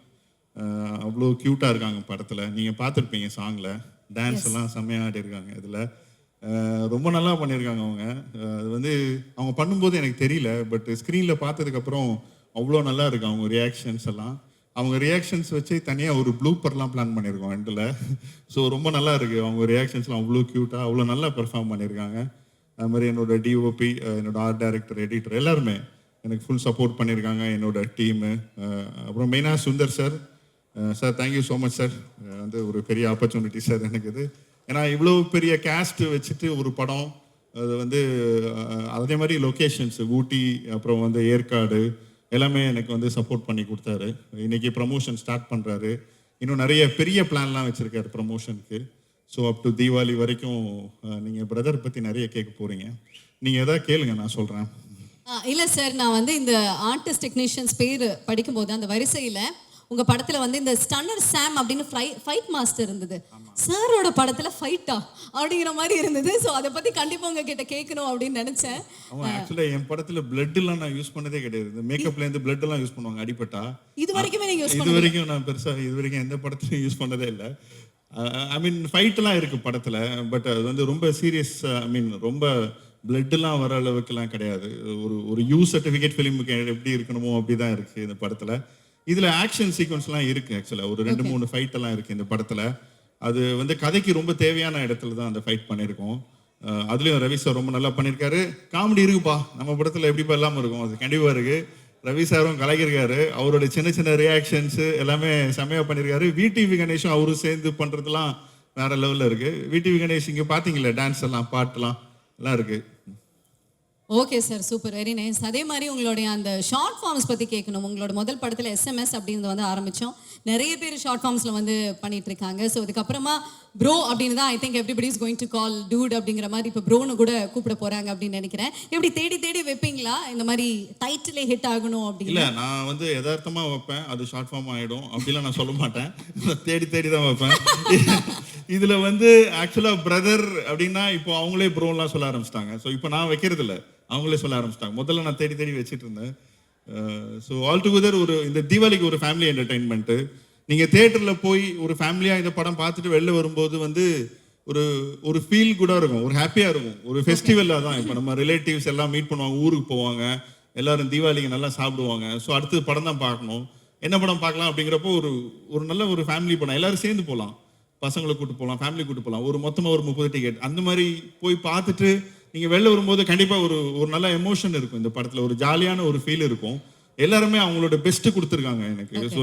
அவ்வளோ க்யூட்டாக இருக்காங்க படத்தில். நீங்கள் பார்த்துருப்பீங்க சாங்கில் டான்ஸ் எல்லாம் செம்மையாக ஆடி இருக்காங்க இதில். ரொம்ப நல்லா பண்ணியிருக்காங்க அவங்க. அது வந்து அவங்க பண்ணும்போது எனக்கு தெரியல, பட் ஸ்க்ரீனில் பார்த்ததுக்கப்புறம் அவ்வளோ நல்லா இருக்கு அவங்க ரியாக்ஷன்ஸ் எல்லாம். அவங்க ரியாக்ஷன்ஸ் வச்சு தனியாக ஒரு ப்ளூப்பர்லாம் பிளான் பண்ணியிருக்கோம் எண்டில். ஸோ ரொம்ப நல்லா இருக்குது அவங்க ரியாக்ஷன்ஸ்லாம் அவ்வளோ க்யூட்டாக அவ்வளோ நல்லா பெர்ஃபார்ம் பண்ணியிருக்காங்க. அது மாதிரி என்னோட டிஓபி, என்னோட ஆர்ட் டைரக்டர், எடிட்டர் எல்லாருமே எனக்கு ஃபுல் சப்போர்ட் பண்ணியிருக்காங்க, என்னோட டீமு. அப்புறம் மெயினாக Sundar sir, sir thank you so much sir. வந்து ஒரு பெரிய ஆப்பர்ச்சுனிட்டி சார் எனக்கு இது. ஏன்னா இவ்வளோ பெரிய கேஸ்ட் வச்சுட்டு ஒரு படம், அது வந்து அதே மாதிரி லொக்கேஷன்ஸ் ஊட்டி, அப்புறம் வந்து ஏற்காடு எல்லாமே எனக்கு வந்து சப்போர்ட் பண்ணி கொடுத்தாரு. இன்னைக்கு ப்ரமோஷன் ஸ்டார்ட் பண்ணுறாரு. இன்னும் நிறைய பெரிய பிளான்லாம் வச்சுருக்காரு ப்ரமோஷனுக்கு. ஸோ அப் டு தீபாவளி வரைக்கும் நீங்கள் பிரதர் பற்றி நிறைய கேட்க போகிறீங்க. நீங்கள் எதாவது கேளுங்க, நான் சொல்கிறேன். இல்ல சார், நான் வந்து இந்த ஆர்டிஸ்ட் டெக்னீஷியன்ஸ் பேர் படிக்கும்போது அந்த வரிசையில உங்க படத்துல வந்து இந்த ஸ்டன்னர் சாம் அப்படின்னு ஃபைட் மாஸ்டர் இருந்தது. சாரோட படத்துல ஃபைட்டா அப்படிங்கிற மாதிரி இருந்தது. ஸோ அதை பத்தி கண்டிப்பா உங்ககிட்ட கேட்கணும் அப்படின்னு நினைச்சேன். அவன் ஆக்சுவலாக என் படத்தில் பிளட்லாம் நான் யூஸ் பண்ணதே கிடையாது. இந்த மேக்கப்லேருந்து பிளட்லாம் யூஸ் பண்ணுவாங்க அடிப்பட்டா. இது வரைக்குமே நீங்க யூஸ் இது வரைக்கும் நான் பெருசாக இது வரைக்கும் எந்த படத்துலையும் யூஸ் பண்ணதே இல்லை. ஐ மீன் ஃபைட்லாம் இருக்குது படத்தில், பட் அது வந்து ரொம்ப சீரியஸ், ஐ மீன் ரொம்ப பிளட்லாம் வர அளவுக்குலாம் கிடையாது. ஒரு யூ சர்டிஃபிகேட் ஃபிலிமுக்கு எப்படி இருக்கணுமோ அப்படி தான் இருக்குது இந்த படத்தில். இதில் ஆக்ஷன் சீக்வன்ஸ்லாம் இருக்குது ஆக்சுவலாக. ஒரு 2-3 ஃபைட்டெல்லாம் இருக்குது இந்த படத்தில். அது வந்து கதைக்கு ரொம்ப தேவையான இடத்துல தான் அந்த ஃபைட் பண்ணியிருக்கோம். அதுலேயும் ரவி சார் ரொம்ப நல்லா பண்ணியிருக்காரு. காமெடி இருக்குப்பா நம்ம படத்தில், எப்படிப்பா இல்லாமல் இருக்கும், அது கண்டிப்பாக இருக்குது. ரவி சாரும் கலக்கியிருக்காரு. அவரோட சின்ன சின்ன ரியாக்ஷன்ஸு எல்லாமே செம்மையாக பண்ணியிருக்காரு. விடிவி கணேஷும் அவரும் சேர்ந்து பண்ணுறதுலாம் வேறு லெவலில் இருக்குது. விடிவி கணேஷ் இங்கே பார்த்தீங்களே டான்ஸ் எல்லாம் பாட்டுலாம் எல்லாம் இருக்குது. Okay sir, super, very nice. அதே மாதிரி உங்களுடைய அந்த ஷார்ட் ஃபார்ம்ஸ் பற்றி கேட்கணும். உங்களோட முதல் படத்தில் எஸ்எம்எஸ் அப்படின்றது வந்து ஆரம்பித்தோம். நிறைய பேர் ஷார்ட் ஃபார்ம்ஸில் வந்து பண்ணிட்டு இருக்காங்க. ஸோ இதுக்கப்புறமா ப்ரோ அப்படின்னு தான் I think everybody is going to call dude அப்படிங்கிற மாதிரி இப்போ ப்ரோன்னு கூட கூப்பிட போகிறாங்க அப்படின்னு நினைக்கிறேன். எப்படி தேடி தேடி வைப்பீங்களா இந்த மாதிரி டைட்டிலே ஹிட் ஆகணும் அப்படின்னு? இல்லை, நான் வந்து யதார்த்தமாக வைப்பேன், அது ஷார்ட் ஃபார்ம் ஆகிடும் அப்படிலாம் நான் சொல்ல மாட்டேன். தேடி தேடி தான் வைப்பேன். இதில் வந்து ஆக்சுவலாக பிரதர் அப்படின்னா இப்போ அவங்களே ப்ரோலாம் சொல்ல ஆரம்பிச்சிட்டாங்க. ஸோ இப்போ நான் வைக்கிறது இல்லை, அவங்களே சொல்ல ஆரம்பிச்சிட்டாங்க. முதல்ல நான் தேடி தேடி வச்சுட்டு இருந்தேன். ஸோ ஆல் டுகெதர் ஒரு இந்த தீபாவளிக்கு ஒரு ஃபேமிலி என்டர்டெயின்மெண்ட்டு. நீங்கள் தேட்டரில் போய் ஒரு ஃபேமிலியாக இந்த படம் பார்த்துட்டு வெளில வரும்போது வந்து ஒரு ஃபீல் கூட இருக்கும், ஒரு ஹாப்பியாக இருக்கும், ஒரு ஃபெஸ்டிவலாக தான். இப்போ நம்ம ரிலேட்டிவ்ஸ் எல்லாம் மீட் பண்ணுவாங்க, ஊருக்கு போவாங்க, எல்லாரும் தீபாவளிக்கு நல்லா சாப்பிடுவாங்க. ஸோ அடுத்து படம் தான் பார்க்கணும், என்ன படம் பார்க்கலாம் அப்படிங்கிறப்போ ஒரு நல்ல ஒரு ஃபேமிலி படம், எல்லாரும் சேர்ந்து போகலாம், பசங்களை கூட்டு போகலாம், ஃபேமிலி கூட்டு போகலாம். மொத்தமாக ஒரு 30 டிக்கெட் அந்த மாதிரி போய் பார்த்துட்டு நீங்கள் வெளில வரும்போது கண்டிப்பாக ஒரு நல்ல எமோஷன் இருக்கும் இந்த படத்தில். ஒரு ஜாலியான ஒரு ஃபீல் இருக்கும். எல்லாருமே அவங்களோட பெஸ்ட்டு கொடுத்துருக்காங்க எனக்கு. ஸோ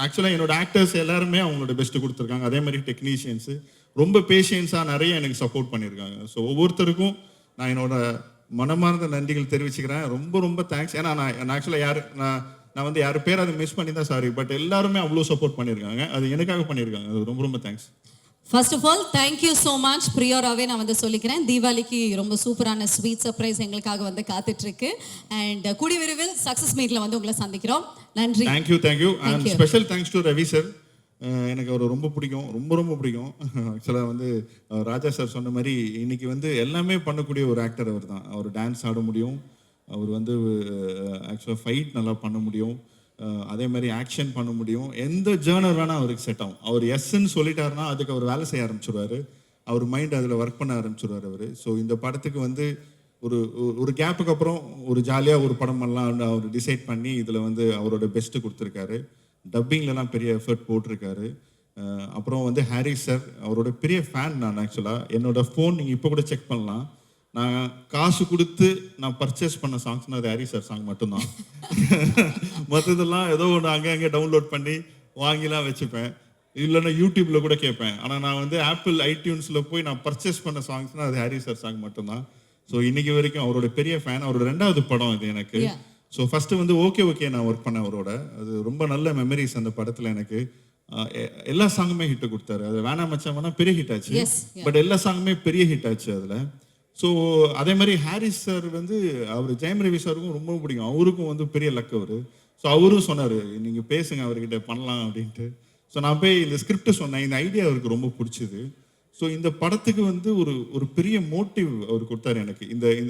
ஆக்சுவலாக என்னோட ஆக்டர்ஸ் எல்லாருமே அவங்களோட பெஸ்ட்டு கொடுத்துருக்காங்க. அதே மாதிரி டெக்னீஷியன்ஸு ரொம்ப பேஷியன்ஸாக நிறைய எனக்கு சப்போர்ட் பண்ணியிருக்காங்க. ஸோ ஒவ்வொருத்தருக்கும் நான் என்னோட மனமார்ந்த நன்றிகள் தெரிவிச்சுக்கிறேன். ரொம்ப ரொம்ப தேங்க்ஸ். ஏன்னா நான் ஆக்சுவலாக நான் வந்து யார் பேர் அதை மிஸ் பண்ணி தான் சாரி, பட் எல்லாருமே அவ்வளோ சப்போர்ட் பண்ணியிருக்காங்க. அது எனக்காக பண்ணியிருக்காங்க. அது ரொம்ப ரொம்ப thanks. First of all thank you so much. ப்ரியோராகவே நான் வந்து சொல்லிக்கிறேன், தீபாவளிக்கு ரொம்ப சூப்பரான ஸ்வீட் சர்ப்ரைஸ் எங்களுக்காக வந்து காத்துட்ருக்கு. அண்ட் கூடிய விரைவில் சக்ஸஸ் மீட்டில் வந்து உங்களை சந்திக்கிறோம். நன்றி. Thank you. And special thanks to Ravi sir. எனக்கு அவர் ரொம்ப பிடிக்கும், ரொம்ப பிடிக்கும். ஆக்சுவலாக வந்து ராஜா சார் சொன்ன மாதிரி இன்னைக்கு வந்து எல்லாமே பண்ணக்கூடிய ஒரு ஆக்டர் அவர் தான். அவர் டான்ஸ் ஆட முடியும், அவர் வந்து ஆக்சுவலாக ஃபைட் நல்லா பண்ண முடியும், அதே மாதிரி ஆக்ஷன் பண்ண முடியும். எந்த ஜேர்னர் வேணால் அவருக்கு செட் ஆகும். அவர் எஸ்ன்னு சொல்லிட்டாருன்னா அதுக்கு அவர் வேலை செய்ய ஆரம்பிச்சிடுவார். அவர் மைண்ட் அதில் ஒர்க் பண்ண ஆரம்பிச்சிடுவார் அவர். ஸோ இந்த படத்துக்கு வந்து ஒரு கேப்புக்கு அப்புறம் ஒரு ஜாலியாக ஒரு படம் பண்ணலாம் அவர் டிசைட் பண்ணி இதில் வந்து அவரோட பெஸ்ட்டு கொடுத்துருக்காரு. டப்பிங்லலாம் பெரிய எஃபர்ட் போட்டிருக்காரு. அப்புறம் வந்து ஹாரிஸ் சார், அவரோட பெரிய ஃபேன் நான். ஆக்சுவலாக என்னோட ஃபோன் நீங்கள் இப்போ கூட செக் பண்ணலாம், நான் காசு கொடுத்து நான் பர்ச்சேஸ் பண்ண சாங்ஸ்னால் அது ஹாரிஸ் சார் சாங் மட்டும்தான். மற்றதெல்லாம் ஏதோ ஒன்று அங்கே டவுன்லோட் பண்ணி வாங்கிலாம் வச்சுப்பேன், இல்லைன்னா யூடியூப்பில் கூட கேட்பேன். ஆனால் நான் வந்து ஆப்பிள் ஐடியூன்ஸில் போய் நான் பர்ச்சேஸ் பண்ண சாங்ஸ்னால் அது ஹாரிஸ் சார் சாங் மட்டும்தான். ஸோ இன்னைக்கு வரைக்கும் அவரோட பெரிய ஃபேன். அவரோட 2வது படம் இது எனக்கு. ஸோ ஃபஸ்ட்டு வந்து ஓகே நான் ஒர்க் பண்ணேன் அவரோட. அது ரொம்ப நல்ல மெமரிஸ் அந்த படத்தில் எனக்கு. எல்லா சாங்குமே ஹிட்டு கொடுத்தாரு. அது வேணா மச்சான் பெரிய ஹிட் ஆச்சு, பட் எல்லா சாங்குமே பெரிய ஹிட் ஆச்சு அதில். ஸோ அதே மாதிரி ஹாரிஸ் சார் வந்து அவர் ஜெயம் ரவி சாருக்கும் ரொம்ப பிடிக்கும். அவருக்கும் வந்து பெரிய லக் அவர். ஸோ அவரும் சொன்னார் நீங்கள் பேசுங்க அவர்கிட்ட பண்ணலாம் அப்படின்ட்டு. ஸோ நான் போய் இந்த ஸ்கிரிப்ட் சொன்னேன், இந்த ஐடியா அவருக்கு ரொம்ப பிடிச்சிது. ஸோ இந்த படத்துக்கு வந்து ஒரு பெரிய மோட்டிவ் அவர் கொடுத்தாரு எனக்கு.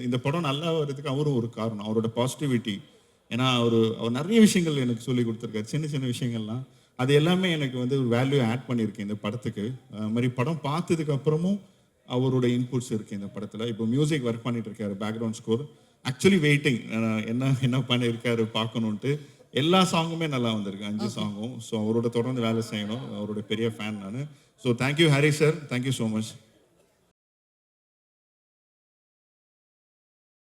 இந்த படம் நல்லா வர்றதுக்கு அவரும் ஒரு காரணம், அவரோட பாசிட்டிவிட்டி. ஏன்னா அவர் நிறைய விஷயங்கள் எனக்கு சொல்லி கொடுத்துருக்காரு, சின்ன சின்ன விஷயங்கள்லாம். அது எல்லாமே எனக்கு வந்து வேல்யூ ஆட் பண்ணியிருக்கு இந்த படத்துக்கு. அது மாதிரி படம் பார்த்ததுக்கு அப்புறமும் அவரோட இன்புட்ஸ் இருக்குது இந்த படத்தில். இப்போ மியூசிக் ஒர்க் பண்ணிட்டு இருக்காரு, பேக்ரவுண்ட் ஸ்கோர். ஆக்சுவலி வெயிட்டிங் என்ன பண்ணியிருக்காரு பார்க்கணுன்ட்டு. எல்லா சாங்குமே நல்லா வந்திருக்கு, 5 சாங்கும். ஸோ அவரோட தொடர்ந்து வேலை செய்யணும், அவரோட பெரிய ஃபேன் நான். So thank you Hari sir, thank you so much.